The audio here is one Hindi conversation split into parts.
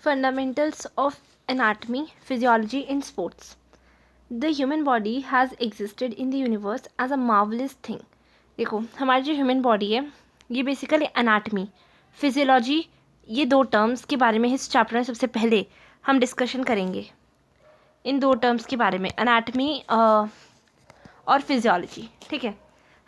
Fundamentals of anatomy, physiology in sports. The human body has existed in the universe as a marvelous thing. देखो हमारी जो ह्यूमन बॉडी है ये बेसिकली एनाटमी फिजियोलॉजी ये दो टर्म्स के बारे में इस चैप्टर में सबसे पहले हम डिस्कशन करेंगे। इन दो टर्म्स के बारे में एनाटमी और फिजियोलॉजी। ठीक है,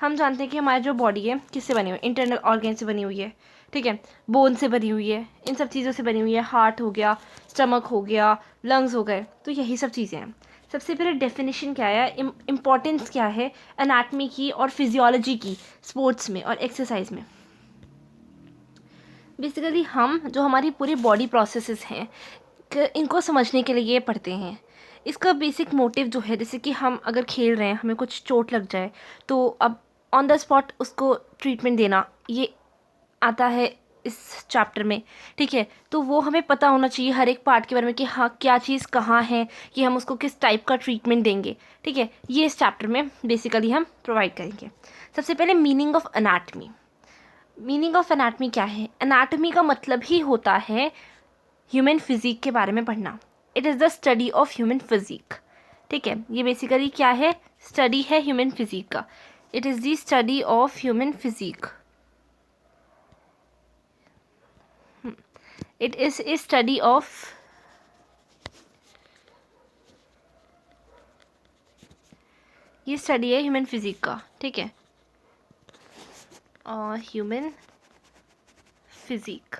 हम जानते हैं कि हमारी जो बॉडी है किससे बनी हुई है, इंटरनल ऑर्गन से बनी हुई है। ठीक है, बोन से बनी हुई है, इन सब चीज़ों से बनी हुई है। हार्ट हो गया, स्टमक हो गया, लंग्स हो गए, तो यही सब चीज़ें हैं। सबसे पहले डेफिनेशन क्या है, इम्पॉर्टेंस क्या है एनाटमी की और फिजियोलॉजी की स्पोर्ट्स में और एक्सरसाइज में। बेसिकली हम जो हमारी पूरी बॉडी प्रोसेसेस हैं इनको समझने के लिए ये पढ़ते हैं। इसका बेसिक मोटिव जो है, जैसे कि हम अगर खेल रहे हैं, हमें कुछ चोट लग जाए तो अब ऑन द स्पॉट उसको ट्रीटमेंट देना, ये आता है इस चैप्टर में। ठीक है, तो वो हमें पता होना चाहिए हर एक पार्ट के बारे में कि हाँ क्या चीज़ कहाँ है, कि हम उसको किस टाइप का ट्रीटमेंट देंगे। ठीक है, ये इस चैप्टर में बेसिकली हम प्रोवाइड करेंगे। सबसे पहले meaning of anatomy. Meaning of anatomy क्या है? एनाटमी का मतलब ही होता है ह्यूमन फिजिक के बारे में पढ़ना। It is the study of human physique. ठीक है, ये बेसिकली क्या है, स्टडी है ह्यूमन फिजिक का। It is the study of human physique. It is a study of ये स्टडी है ह्यूमन फिजिक का। ठीक है, human physique.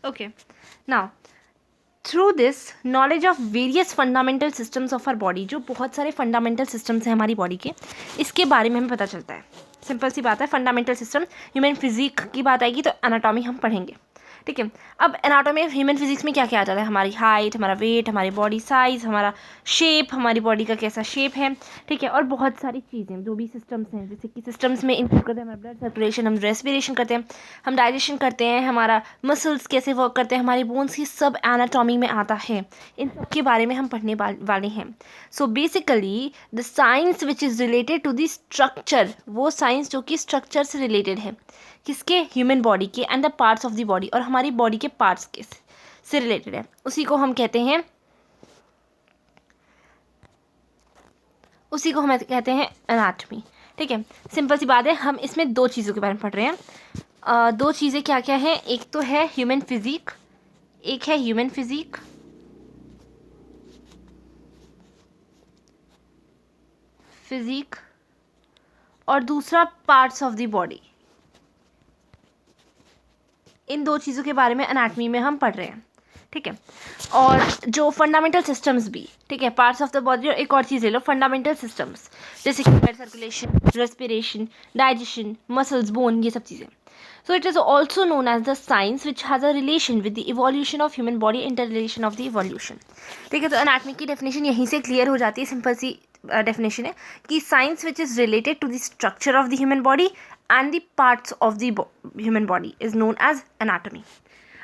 Okay, now through this knowledge of various fundamental systems of our body, जो बहुत सारे फंडामेंटल सिस्टम्स हैं हमारी बॉडी के, इसके बारे में हमें पता चलता है। सिंपल सी बात है, फंडामेंटल सिस्टम ह्यूमन फिजिक की बात आएगी तो एनाटॉमी हम पढ़ेंगे। ठीक है, अब एनाटॉमी ह्यूमन फिजिक्स में क्या क्या आ जाता है, हमारी हाइट, हमारा वेट, हमारी बॉडी साइज़, हमारा शेप, हमारी बॉडी का कैसा शेप है। ठीक है, और बहुत सारी चीज़ें जो भी सिस्टम्स हैं, जैसे कि सिस्टम्स में इंक्लूड करते हैं हमारा ब्लड सर्कुलेशन, हम रेस्पिरेशन करते हैं, हम डाइजेशन करते हैं, हमारा मसल्स कैसे वर्क करते हैं, हमारी बोन्स, ये सब एनाटॉमी में आता है। इन सब के बारे में हम पढ़ने वाले हैं। So basically the science which is related to the structure, वो साइंस जो कि स्ट्रक्चर से रिलेटेड है, किसके, ह्यूमन बॉडी के, and the parts of the body, और हमारी बॉडी के पार्ट्स के से रिलेटेड है, उसी को हम कहते हैं एनाटमी। ठीक है, सिंपल सी बात है, हम इसमें दो चीज़ों के बारे में पढ़ रहे हैं। दो चीज़ें क्या क्या हैं, एक तो है ह्यूमन फिजिक, एक है ह्यूमन फिजिक, और दूसरा पार्ट्स ऑफ द बॉडी। इन दो चीज़ों के बारे में एनाटमी में हम पढ़ रहे हैं। ठीक है, और जो फंडामेंटल सिस्टम्स भी, ठीक है, पार्ट्स ऑफ द बॉडी, और एक और चीज़ ले लो, फंडामेंटल सिस्टम्स, जैसे कि blood circulation, respiration, digestion, muscles, bone, ये सब चीज़ें। So it is also known as the science which has a relation with the evolution of human body, inter relation of the evolution. ठीक है, तो एनाटमी की डेफिनेशन यहीं से क्लियर हो जाती है। सिंपल सी डेफिनेशन है कि science which is related to the structure of the human body and the parts of the human body is known as anatomy.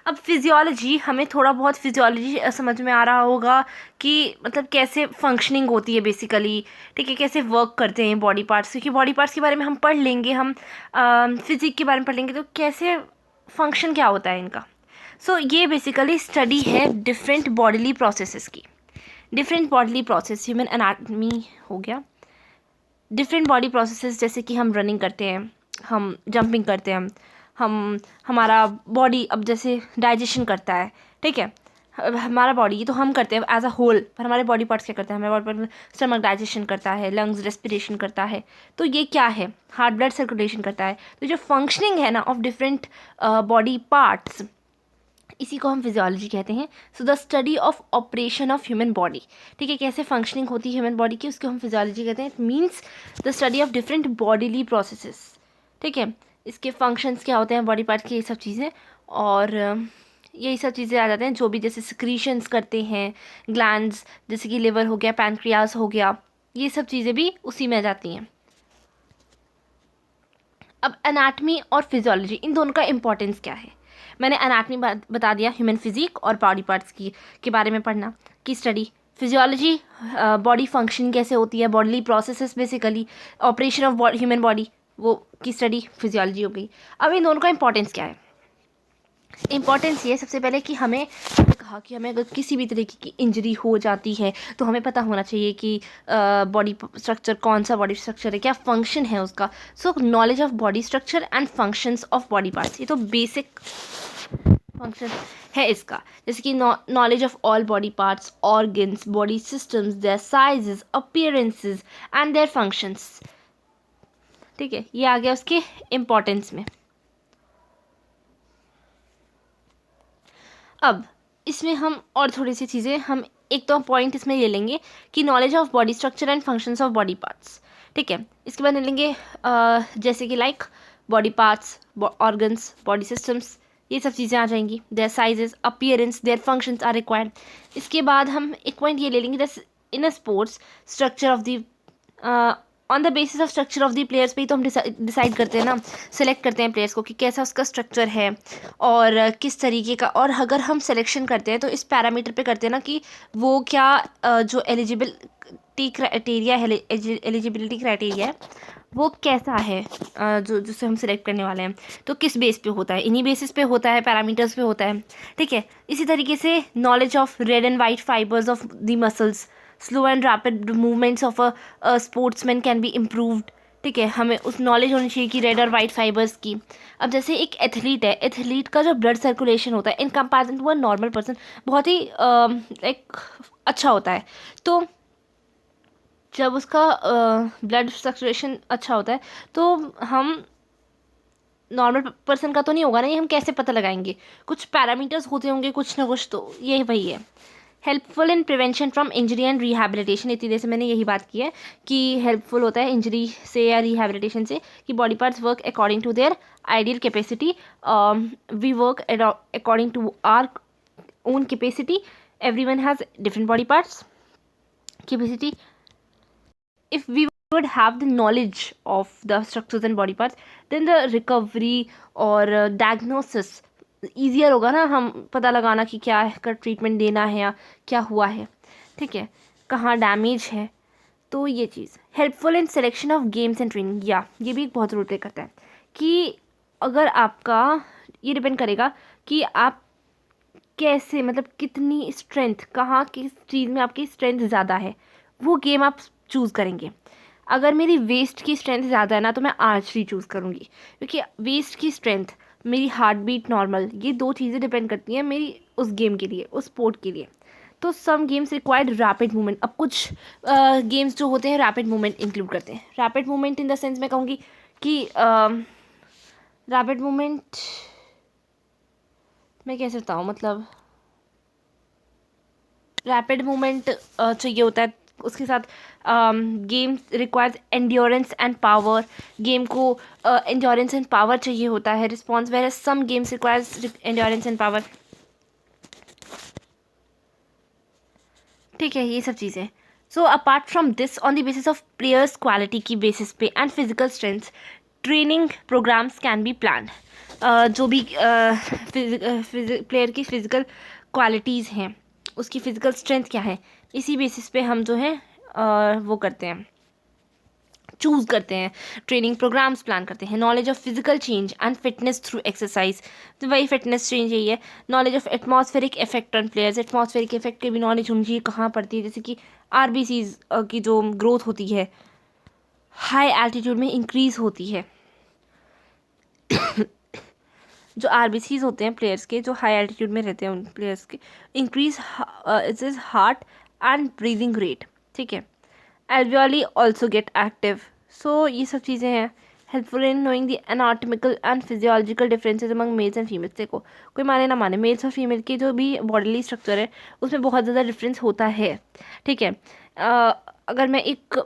अब फिजियोलॉजी, हमें थोड़ा बहुत फिजियोलॉजी समझ में आ रहा होगा कि मतलब कैसे फंक्शनिंग होती है बेसिकली। ठीक है, कैसे वर्क करते हैं बॉडी पार्ट्स, क्योंकि बॉडी पार्ट्स के बारे में हम पढ़ लेंगे, हम फिजिक के बारे में पढ़ लेंगे, तो कैसे फंक्शन क्या होता है इनका। सो ये बेसिकली स्टडी है डिफरेंट बॉडीली प्रोसेसेस की। Different bodily process, human anatomy हो गया। डिफरेंट बॉडी प्रोसेसेस, जैसे कि हम रनिंग करते हैं, हम जंपिंग करते हैं, हम हमारा बॉडी अब जैसे डाइजेशन करता है। ठीक है, हमारा बॉडी तो हम करते हैं एज अ होल, पर हमारे बॉडी पार्ट्स क्या करते हैं, हमारे बॉडी पार्ट स्टमक डाइजेशन करता है, लंग्स रेस्पिरेशन करता है, तो ये क्या है, हार्ट ब्लड सर्कुलेशन करता है। तो जो फंक्शनिंग है ना ऑफ डिफरेंट बॉडी पार्ट्स, इसी को हम फिजियोलॉजी कहते हैं। So the study of operation of human body, ठीक है, कैसे फंक्शनिंग होती है ह्यूमन बॉडी की, उसको हम फिजियोलॉजी कहते हैं। It means the study of different bodily processes. ठीक है, इसके फंक्शंस क्या होते हैं बॉडी पार्ट के, ये सब चीज़ें, और यही सब चीज़ें आ जाते हैं, जो भी जैसे सिक्रीशंस करते हैं ग्लैंड्स, जैसे कि लिवर हो गया, पैनक्रियास हो गया, ये सब चीज़ें भी उसी में आ जाती हैं। अब एनाटमी और फिजियोलॉजी, इन दोनों का इंपॉर्टेंस क्या है। मैंने एनाटमी बता दिया, ह्यूमन फिजिक और बॉडी पार्ट्स की के बारे में पढ़ना की स्टडी। फिजियोलॉजी, बॉडी फंक्शन कैसे होती है, bodily processes, basically operation of human body, वो की स्टडी फिजियोलॉजी हो गई। अब इन दोनों का इंपॉर्टेंस क्या है। इम्पॉर्टेंस ये है सबसे पहले कि हमें कहा कि हमें अगर किसी भी तरीके की इंजरी हो जाती है तो हमें पता होना चाहिए कि बॉडी स्ट्रक्चर, कौन सा बॉडी स्ट्रक्चर है, क्या फंक्शन है उसका. So knowledge of body structure and functions of body parts, ये तो बेसिक फंक्शन है इसका. जैसे कि knowledge of all body parts, organs, body systems, their sizes, appearances and their functions. ठीक है, ये आ गया उसके इम्पोर्टेंस में. अब इसमें हम और थोड़ी सी चीज़ें, हम एक तो पॉइंट इसमें ले लेंगे कि knowledge of body structure and functions of body parts. ठीक है, इसके बाद ले लेंगे जैसे कि like body parts, organs, body systems, ये सब चीज़ें आ जाएंगी. Their sizes, appearance, their functions are required. इसके बाद हम एक पॉइंट ये ले लेंगे, जैसे in a sports structure of the, on the basis of structure of the players पे ही तो हम डिसाइड करते हैं ना, सेलेक्ट करते हैं प्लेयर्स को कि कैसा उसका स्ट्रक्चर है और किस तरीके का. और अगर हम सिलेक्शन करते हैं तो इस पैरामीटर पे करते हैं ना कि वो क्या जो एलिजिबिलिटी क्राइटेरिया है वो कैसा है, जो जिसे हम सिलेक्ट करने वाले हैं. तो किस बेस पे होता है, इन्हीं बेसिस पे होता है, पैरामीटर्स पे होता है. ठीक है, इसी तरीके से knowledge of red and white fibres of the muscles, slow and rapid movements of a sportsman can be improved. ठीक है, हमें उस नॉलेज होनी चाहिए कि रेड और वाइट फाइबर्स की. अब जैसे एक एथलीट है, एथलीट का जो ब्लड सर्कुलेशन होता है in comparison to a normal person बहुत ही लाइक अच्छा होता है. तो जब उसका ब्लड सर्कुलेशन अच्छा होता है तो हम नॉर्मल पर्सन का तो नहीं होगा ना, ये हम कैसे पता लगाएंगे. कुछ पैरामीटर्स होते होंगे कुछ ना कुछ, तो ये वही है. Helpful in prevention from injury and rehabilitation, इतनी देर से मैंने यही बात की है कि हेल्पफुल होता है इंजरी से या रिहैबिलिटेशन से, कि body parts work according to their ideal capacity. We work according to our own capacity. everyone has different body parts capacity. If we would have the knowledge of the structures and body parts, then the recovery और diagnosis ईजियर होगा ना, हम पता लगाना कि क्या का ट्रीटमेंट देना है या क्या हुआ है. ठीक है, कहाँ डैमेज है. तो ये चीज़ helpful in selection of games and training, या ये भी बहुत रोल प्ले करता है कि अगर आपका, ये डिपेंड करेगा कि आप कैसे, मतलब कितनी स्ट्रेंथ, कहाँ किस चीज़ में आपकी स्ट्रेंथ ज़्यादा है, वो गेम आप चूज़ करेंगे. अगर मेरी वेस्ट की स्ट्रेंथ ज़्यादा है ना तो मैं आर्चरी चूज़ करूँगी, क्योंकि वेस्ट की स्ट्रेंथ, मेरी हार्ट बीट नॉर्मल, ये दो चीज़ें डिपेंड करती हैं मेरी उस गेम के लिए, उस स्पोर्ट के लिए. तो some games required rapid movement. अब कुछ गेम्स जो होते हैं रैपिड मूवमेंट इंक्लूड करते हैं. Rapid movement in the sense मैं कहूँगी कि रैपिड मूवमेंट मैं कैसे बताऊँ, मतलब रैपिड मूवमेंट चाहिए होता है. उसके साथ game requires endurance and power, game को एंड्योरेंस एंड पावर चाहिए होता है. Response where some games requires endurance and power. ठीक है, ये सब चीज़ें. So apart from this, on the basis of players quality की बेसिस पे and physical strength, training programs can be plan. जो भी प्लेयर की फिजिकल क्वालिटीज़ हैं, उसकी फ़िज़िकल स्ट्रेंथ क्या है, इसी बेसिस पे हम जो है वो करते हैं, चूज़ करते हैं, ट्रेनिंग प्रोग्राम्स प्लान करते हैं. Knowledge of physical change and fitness through exercise, तो वही फिटनेस चेंज यही है. Knowledge of atmospheric effect on players, atmospheric effect की भी नॉलेज होनी चाहिए, कहाँ पड़ती है. जैसे कि आरबीसीज की जो ग्रोथ होती है हाई एल्टीट्यूड में इंक्रीज़ होती है. जो आरबीसीज होते हैं प्लेयर्स के, जो हाई एल्टीट्यूड में रहते हैं उन प्लेयर्स के, increase is heart and breathing rate. ठीक है, एल्वियोली ऑल्सो गेट एक्टिव. सो ये सब चीज़ें हैं. Helpful in knowing the anatomical and physiological differences among males and females. देखो, कोई माने ना माने, मेल्स और फीमेल के जो भी बॉडीली स्ट्रक्चर है उसमें बहुत ज़्यादा डिफरेंस होता है. ठीक है, अगर मैं एक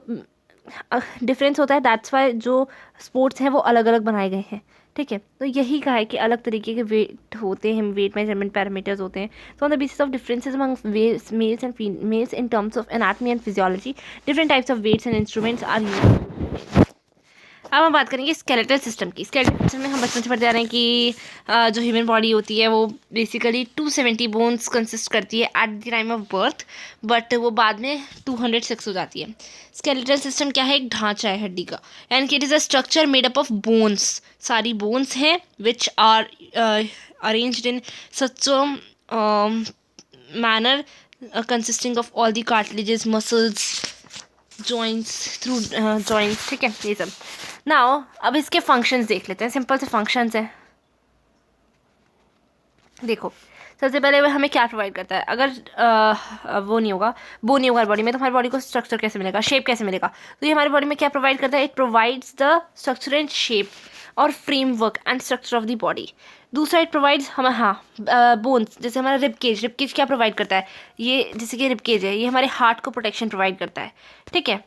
डिफरेंस होता है, दैट्स वाई जो स्पोर्ट्स हैं वो अलग अलग बनाए गए हैं. ठीक है, तो यही कहा है कि अलग तरीके के वेट होते हैं, वेट मेजरमेंट पैरामीटर्स होते हैं. So on the basis of differences among males and females in terms of anatomy and physiology, different types of weights and instruments are used. अब हम बात करेंगे स्केलेटल सिस्टम की। स्केलेटल सिस्टम में हम बचपन से पढ़ते आ रहे हैं कि जो ह्यूमन बॉडी होती है वो बेसिकली 270 बोन्स कंसिस्ट करती है at the time of birth, but वो बाद में 206 हो जाती है। स्केलेटल सिस्टम क्या है? एक ढांचा है हड्डी का, and it is a structure made up of bones. सारी बोन्स हैं which are arranged in such manner consisting of all the cartilages, muscles, joints, through joints, ठीक है, ये सब। नाउ अब इसके फंक्शंस देख लेते हैं। सिंपल से फंक्शंस हैं। देखो, सबसे पहले वो हमें क्या प्रोवाइड करता है? अगर वो नहीं होगा, वो नहीं होगा बॉडी में, तो हमारी बॉडी को स्ट्रक्चर कैसे मिलेगा, शेप कैसे मिलेगा? तो ये हमारी बॉडी में क्या प्रोवाइड करता है? It provides the structure and shape और framework and structure of the body. दूसरा, इट प्रोवाइड्स हमें, हाँ, बोन्स, जैसे हमारा रिब केज। रिब केज क्या प्रोवाइड करता है? ये जैसे कि रिब केज है, ये हमारे हार्ट को प्रोटेक्शन प्रोवाइड करता है, ठीक है।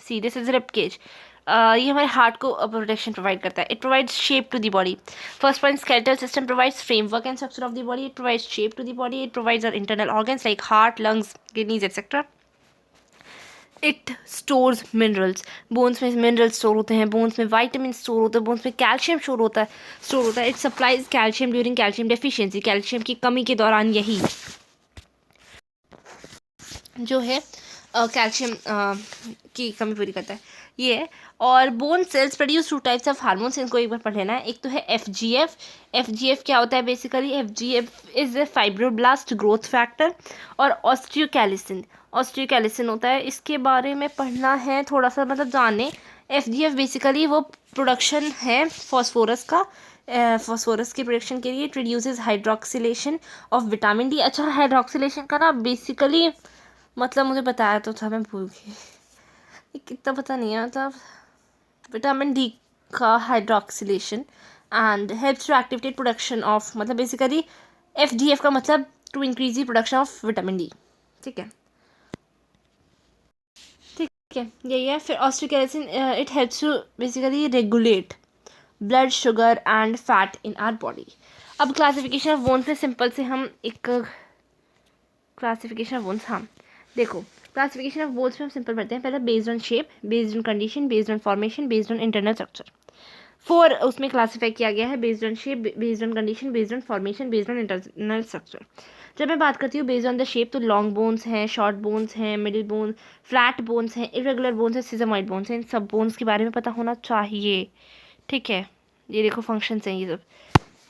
See this is rib cage. ये हमारे हार्ट को प्रोटेक्शन प्रोवाइड करता है। It provides shape to the body. First point, skeletal system provides framework and structure of the body. It provides shape to the body. It provides our internal organs like heart, lungs, kidneys etcetera. It stores minerals. Bones में मिनरल्स स्टोर होते हैं, बोन्स में वाइटामिन स्टोर होता है, बोन्स में कैल्शियम स्टोर होता है। It supplies calcium during calcium deficiency. Calcium की कमी के दौरान यही जो है कैल्शियम की कमी पूरी करता है ये। और bone cells produce two types of hormones. इनको एक बार पढ़ लेना है। एक तो है FGF। FGF क्या होता है? Basically FGF is a fibroblast growth factor. और ऑस्टियोकैलिसिन, ऑस्टियोकैलिसिन होता है, इसके बारे में पढ़ना है थोड़ा सा, मतलब जाने। FGF बेसिकली वो प्रोडक्शन है फॉस्फोरस का। फॉस्फोरस की प्रोडक्शन के लिए it reduces hydroxylation of vitamin D. अच्छा, हाइड्रोक्सिलेशन का ना बेसिकली मतलब मुझे बताया तो था, मैं भूल गई, ये कितना पता नहीं है। मतलब विटामिन डी का hydroxylation and helps to activate production of, मतलब बेसिकली FGF का मतलब to increase the production of vitamin D, ठीक है, ठीक है, यही है। फिर osteocalcin, it helps to basically regulate blood sugar and fat in our body. अब क्लासिफिकेशन ऑफ बोन्स में सिंपल से हम एक क्लासिफिकेशन ऑफ बोन्स, हाँ देखो, क्लासिफिकेशन ऑफ बोन्स में हम सिंपल पढ़ते हैं। पहले based on shape, based on condition, based on formation, based on internal structure. 4 उसमें क्लासीफाई किया गया है। Based on shape, based on condition, based on formation, based on internal structure. जब मैं बात करती हूँ बेस्ड ऑन द शेप, तो लॉन्ग बोन्स हैं, शॉर्ट बोन्स हैं, मिडिल बोन, फ्लैट बोन्स हैं, इरेगुलर बोन्स हैं, सिजमॉइड बोन्स हैं। इन सब बोन्स के बारे में पता होना चाहिए, ठीक है। ये देखो फंक्शंस हैं ये सब।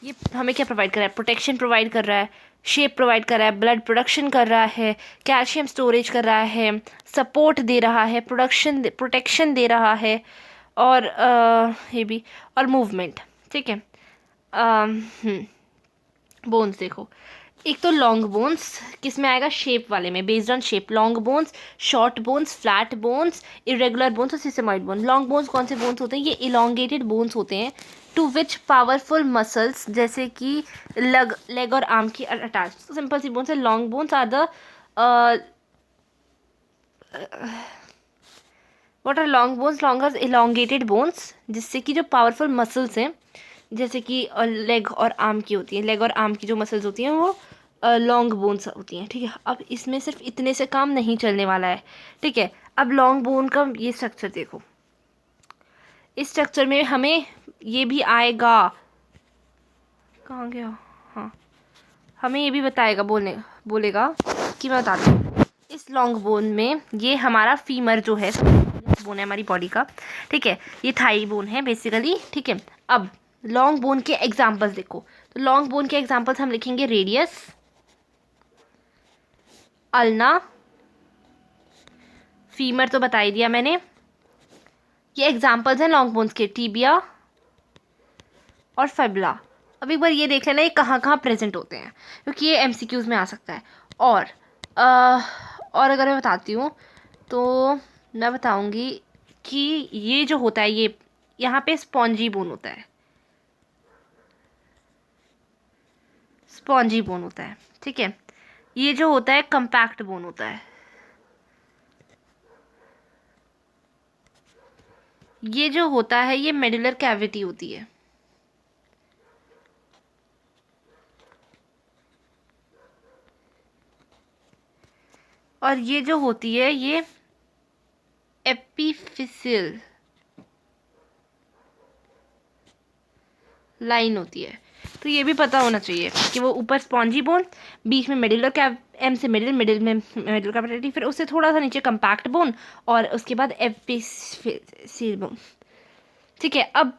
ये हमें क्या प्रोवाइड कर रहा है? प्रोटेक्शन प्रोवाइड कर रहा है, शेप प्रोवाइड कर रहा है, ब्लड प्रोडक्शन कर रहा है, कैल्शियम स्टोरेज कर रहा है, सपोर्ट दे रहा है, प्रोटेक्शन दे रहा है, और ये भी, और मूवमेंट, ठीक है। बोन्स देखो, एक तो लॉन्ग बोन्स किस में आएगा? शेप वाले में, based on shape. Long bones, short bones, flat bones, irregular bones और सिस्टेमॉइड बोन। लॉन्ग बोन्स कौन से बोन्स होते हैं? ये इलोंगेटेड बोन्स होते हैं टू विच पावरफुल मसल्स जैसे कि लेग और आर्म की अटैच। तो सिंपल सी बोन्स है। Long bones are the what are long bones? Long are elongated bones जिससे कि जो पावरफुल मसल्स हैं जैसे कि लेग और आर्म की होती हैं, लेग और आर्म की जो मसल्स होती हैं वो लॉन्ग बोन्स होती हैं, ठीक है। अब इसमें सिर्फ इतने से काम नहीं चलने वाला है, ठीक है। अब लॉन्ग बोन का ये स्ट्रक्चर देखो, इस स्ट्रक्चर में हमें ये भी आएगा, कहाँ गया, हाँ, हमें ये भी बताएगा, बोलेगा कि मैं बता दूँ। इस लॉन्ग बोन में ये हमारा फीमर जो है, बोन है हमारी बॉडी का, ठीक है, ये थाई बोन है बेसिकली, ठीक है। अब लॉन्ग बोन के एग्जांपल्स देखो, तो लॉन्ग बोन के एग्जांपल्स हम लिखेंगे रेडियस, अल्ना, फीमर तो बता ही दिया मैंने। ये एग्जांपल्स हैं लॉन्ग बोन्स के, टीबिया और फेबुला। अब एक बार ये देख लेना ये कहाँ कहाँ प्रेजेंट होते हैं, क्योंकि ये MCQs में आ सकता है। और और अगर मैं बताती हूँ तो मैं बताऊँगी कि ये जो होता है, ये यहाँ पे स्पॉन्जी बोन होता है, स्पॉन्जी बोन होता है, ठीक है। ये जो होता है कंपैक्ट बोन होता है। ये जो होता है ये मेडुलर कैविटी होती है। और ये जो होती है ये एपिफिसियल लाइन होती है। तो ये भी पता होना चाहिए कि वो ऊपर स्पॉन्जी बोन, बीच में मिडिलर कैव, एम से मिडिल में मिडिल कैविटी, फिर उससे थोड़ा सा नीचे कंपैक्ट बोन, और उसके बाद एपिफिल बोन। ठीक है, अब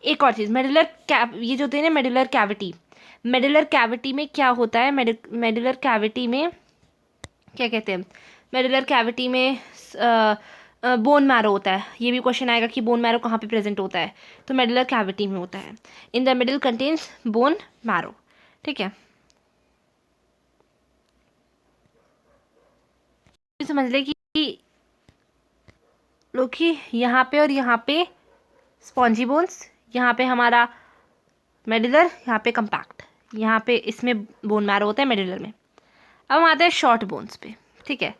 एक और चीज़, मेडुलर कैव, ये जो होते हैं ना मेडुलर कैविटी, मेडुलर कैविटी में क्या होता है, मेडुलर कैविटी में क्या कहते हैं, मेडुलर कैविटी में बोन मैरो होता है। ये भी क्वेश्चन आएगा कि बोन मैरो कहाँ पे प्रेजेंट होता है, तो मेडुलर कैविटी में होता है। इन the middle contains bone marrow. ठीक है, समझ ले कि लोग कि यहाँ पे और यहाँ पे स्पॉन्जी बोन्स, यहाँ पे हमारा मेडुलर, यहाँ पे कंपैक्ट, यहाँ पे इसमें बोन मैरो होता है मेडुलर में। अब हम आते हैं शॉर्ट बोन्स पे। ठीक है,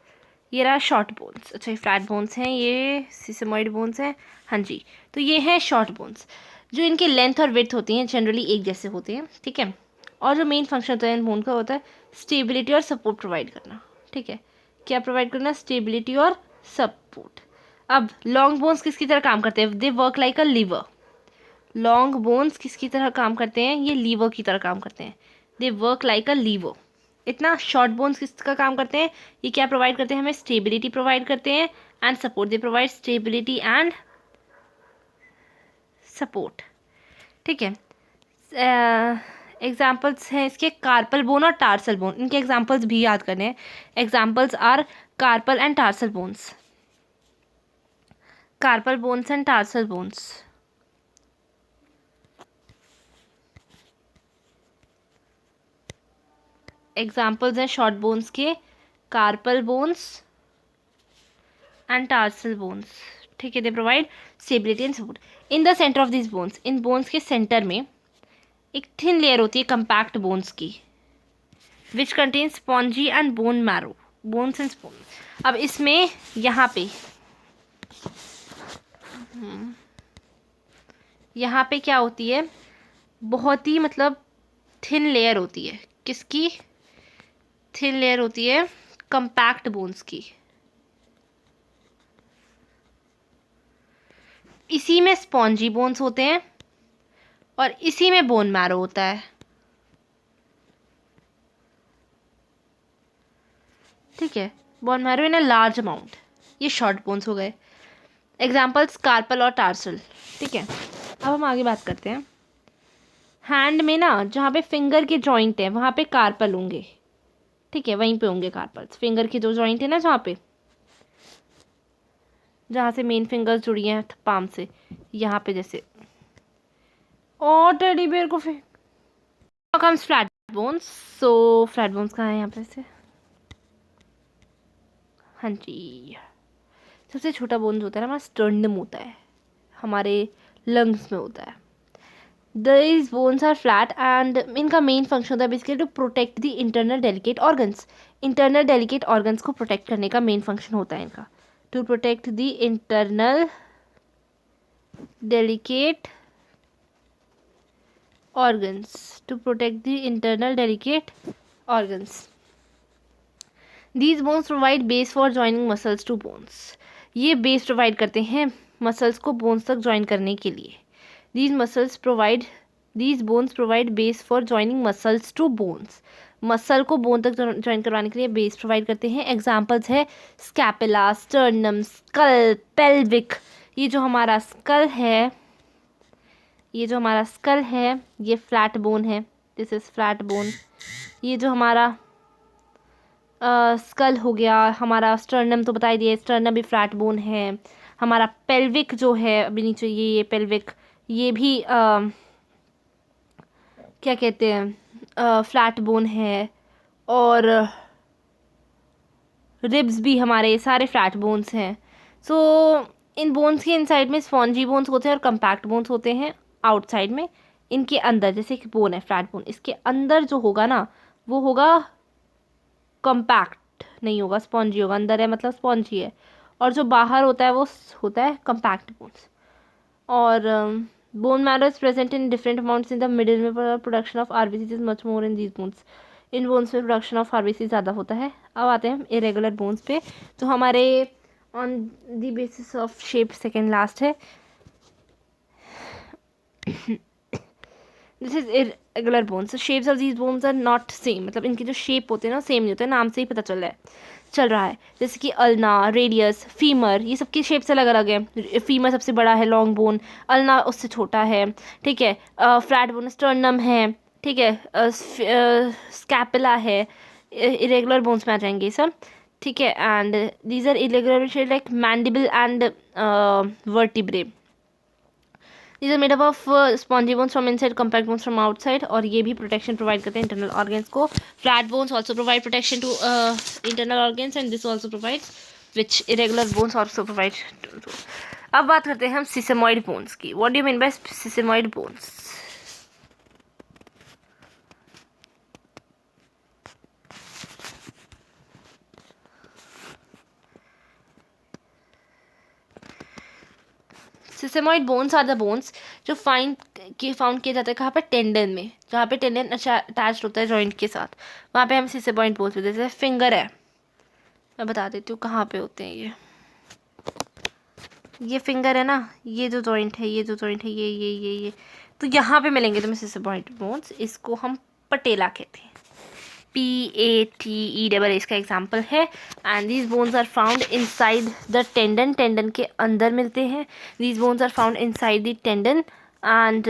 ये रहा शॉर्ट बोन्स। अच्छा, ये फ्लैट बोन्स हैं, ये सिसमोइड बोन्स हैं। हाँ जी, तो ये हैं शॉर्ट बोन्स, जो इनकी लेंथ और विड्थ होती हैं जनरली एक जैसे होते हैं। ठीक है, और जो मेन फंक्शन होता है इन बोन का होता है स्टेबिलिटी और सपोर्ट प्रोवाइड करना। ठीक है, क्या प्रोवाइड करना, स्टेबिलिटी और सपोर्ट। अब लॉन्ग बोन्स किसकी तरह काम करते हैं, they work like a lever. Long bones किसकी तरह काम करते हैं, ये लीवर की तरह काम करते हैं, they work like a lever. इतना शॉर्ट बोन्स किसका काम करते हैं, ये क्या प्रोवाइड करते हैं, हमें स्टेबिलिटी प्रोवाइड करते हैं and support, they provide stability and support. ठीक है, एग्जाम्पल्स हैं इसके कार्पल बोन और टार्सल बोन, इनके एग्जाम्पल्स भी याद करने हैं। Examples are carpal and tarsal bones, carpal bones and tarsal bones. Examples हैं शॉर्ट बोन्स के, carpal bones and tarsal bones. ठीक है, they provide stability and support. In the center of this bones, इन बोन्स के सेंटर में एक थिन लेयर होती है कंपैक्ट बोन्स की, which contain spongy and bone marrow, bones and spoon. अब इसमें यहाँ पे क्या होती है, बहुत ही मतलब थिन लेयर होती है, किसकी थिन लेयर होती है, कंपैक्ट बोन्स की। इसी में स्पॉन्जी बोन्स होते हैं और इसी में बोन मैरो होता है। ठीक है, bone marrow in a large amount. ये शॉर्ट बोन्स हो गए, एग्जाम्पल्स कार्पल और टार्सल। ठीक है, अब हम आगे बात करते हैं। हैंड में ना जहाँ पे फिंगर के जॉइंट है वहाँ पे कार्पल होंगे। ठीक है, वहीं पे होंगे कार्पल्स, फिंगर के जो जॉइंट है ना जहाँ से मेन फिंगर्स जुड़ी हैं पाम से, यहाँ पे जैसे, और टेडी बेयर को फिर कम्स फ्लैट बोन्स। सो फ्लैट बोन्स कहाँ है, यहाँ पे से, हाँ जी, सबसे छोटा बोन्स होता है ना हमारा स्टर्नम होता है, हमारे लंग्स में होता है। These bones are flat and इनका मेन फंक्शन होता है basically to protect the internal delicate organs. Internal delicate organs को प्रोटेक्ट करने का मेन फंक्शन होता है इनका, to protect the internal delicate organs, to protect the internal delicate organs. These bones provide base for joining muscles to bones. ये बेस प्रोवाइड करते हैं मसल्स को बोन्स तक ज्वाइन करने के लिए। These bones provide base for joining muscles to bones. Muscle को बोन तक ज्वाइन करवाने के लिए बेस प्रोवाइड करते हैं। एग्जाम्पल्स है स्कैपुला, स्टर्नम, स्कल, पेल्विक। ये जो हमारा स्कल है ये फ्लैट बोन है, दिस इज फ्लैट बोन। ये जो हमारा स्कल हो गया, हमारा स्टर्नम तो बता ही दिया, स्टर्नम भी फ्लैट बोन है। हमारा पेल्विक जो है अभी नीचे, ये पेल्विक, ये भी क्या कहते हैं, फ्लैट बोन है। और रिब्स भी हमारे सारे फ्लैट बोन्स हैं। सो इन बोन्स के इनसाइड में स्पॉन्जी बोन्स होते हैं और कंपैक्ट बोन्स होते हैं आउटसाइड में। इनके अंदर जैसे एक बोन है फ्लैट बोन, इसके अंदर जो होगा ना वो होगा कंपैक्ट, नहीं होगा स्पॉन्जी होगा। अंदर है मतलब स्पॉन्जी है, और जो बाहर होता है वो होता है कंपैक्ट बोन्स। और bone marrow is present in different amounts in the middle में, production of RBC is much more in these bones. इन बोन्स में प्रोडक्शन ऑफ आरबीसी ज़्यादा होता है। अब आते हैं हम इरेगुलर बोन्स पे, तो हमारे on the basis of shape second last है। This is irregular bones. Shapes of these bones are not same, मतलब इनकी जो शेप होते हैं ना सेम नहीं होते, नाम से ही पता चल रहा है. जैसे कि अल्ना, रेडियस, फीमर, ये सबकी शेप्स अलग अलग है. फीमर सबसे बड़ा है, लॉन्ग बोन. अल्ना उससे छोटा है. ठीक है. फ्लैट बोन स्टर्नम है. ठीक है. स्कैपुला है. इरेगुलर बोन्स में आ जाएंगे सब. ठीक है. And these are irregular like mandible and vertebrae. These are made up of spongy bones from inside, compact bones from outside. और ये भी प्रोटेक्शन प्रोवाइड करते हैं इंटरनल ऑर्गन्स को. Flat bones also provide protection to internal organs and this also provides which irregular bones also provide. अब बात करते हैं हम सिसेमॉइड बोन्स की. What do you mean by sesamoid bones? Sesamoid bones are the bones जो फाउंड किए जाते हैं कहाँ पे? टेंडन में. जहाँ पे टेंडन अटैच होता है जॉइंट के साथ, वहाँ पे हम सिसेमॉइड बोन्स बोलते हैं. जैसे फिंगर है, मैं बता देती हूँ कहाँ पे होते हैं ये फिंगर है ना, ये जो जॉइंट है, ये जो जॉइंट है, ये तो यहाँ पे मिलेंगे तुम्हें सिसेमॉइड बोन्स. इसको हम पटेला कहते हैं. PATE इसका एग्जाम्पल है. And these bones are found inside the tendon. Tendon के अंदर मिलते हैं. These bones are found inside the tendon and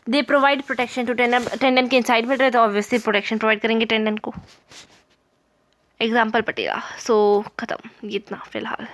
they provide protection to tendon. Tendon के इनसाइड मिल रहे तो ऑब्वियसली प्रोटेक्शन प्रोवाइड करेंगे टेंडन को. Example patella. सो खत्म, ये इतना फिलहाल.